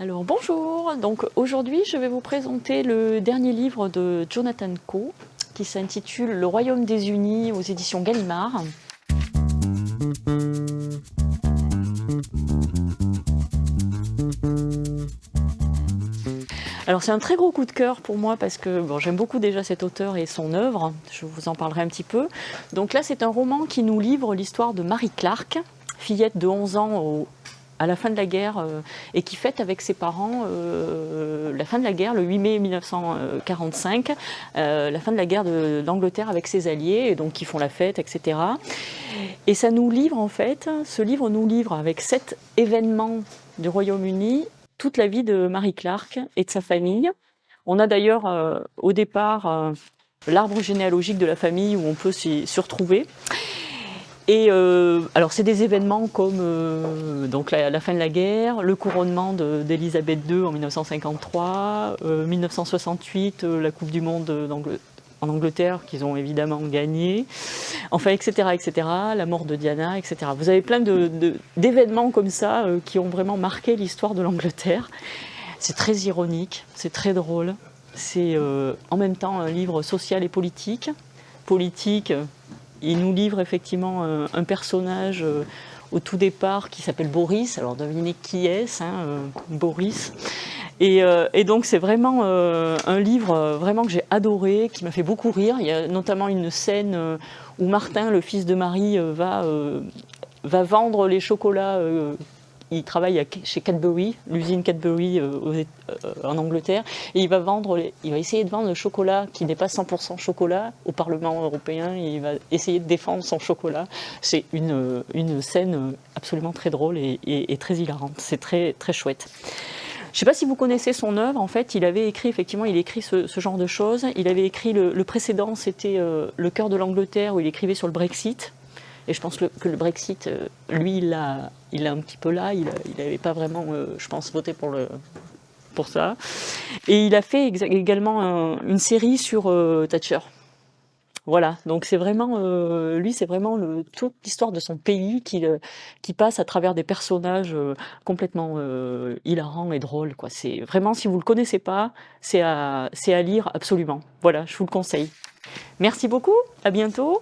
Alors bonjour, donc aujourd'hui je vais vous présenter le dernier livre de Jonathan Coe qui s'intitule Le Royaume des Unis aux éditions Gallimard. Alors c'est un très gros coup de cœur pour moi parce que bon, j'aime beaucoup déjà cet auteur et son œuvre, je vous en parlerai un petit peu. Donc là c'est un roman qui nous livre l'histoire de Mary Clark, fillette de 11 ans à la fin de la guerre et qui fête avec ses parents la fin de la guerre, le 8 mai 1945, la fin de la guerre d'Angleterre avec ses alliés, et donc qui font la fête, etc. Et ça nous livre en fait, ce livre nous livre avec 7 événements du Royaume-Uni, toute la vie de Mary Clark et de sa famille. On a d'ailleurs au départ l'arbre généalogique de la famille où on peut s'y retrouver. Et alors c'est des événements comme donc la fin de la guerre, le couronnement d'Élisabeth II en 1953, 1968, la Coupe du Monde en Angleterre qu'ils ont évidemment gagné, enfin etc., etc., la mort de Diana, etc. Vous avez plein d'événements comme ça qui ont vraiment marqué l'histoire de l'Angleterre. C'est très ironique, c'est très drôle, c'est en même temps un livre social et politique. Il nous livre effectivement un personnage au tout départ qui s'appelle Boris. Alors devinez qui est-ce, Boris. Et donc c'est vraiment un livre vraiment que j'ai adoré, qui m'a fait beaucoup rire. Il y a notamment une scène où Martin, le fils de Marie, va vendre les chocolats. Il travaille chez Cadbury, l'usine Cadbury en Angleterre, et il va essayer de vendre le chocolat qui n'est pas 100% chocolat au Parlement européen, et il va essayer de défendre son chocolat. C'est une scène absolument très drôle et très hilarante, c'est très, très chouette. Je ne sais pas si vous connaissez son œuvre, en fait, il écrit ce genre de choses. Il avait écrit le précédent, c'était Le cœur de l'Angleterre, où il écrivait sur le Brexit. Et je pense que le Brexit, lui, il l'a un petit peu là. Il n'avait pas vraiment, je pense, voté pour ça. Et il a fait également une série sur Thatcher. Voilà, donc c'est vraiment, lui, c'est vraiment toute l'histoire de son pays qui passe à travers des personnages complètement hilarants et drôles, quoi. C'est vraiment, si vous le connaissez pas, c'est à lire absolument. Voilà, je vous le conseille. Merci beaucoup, à bientôt.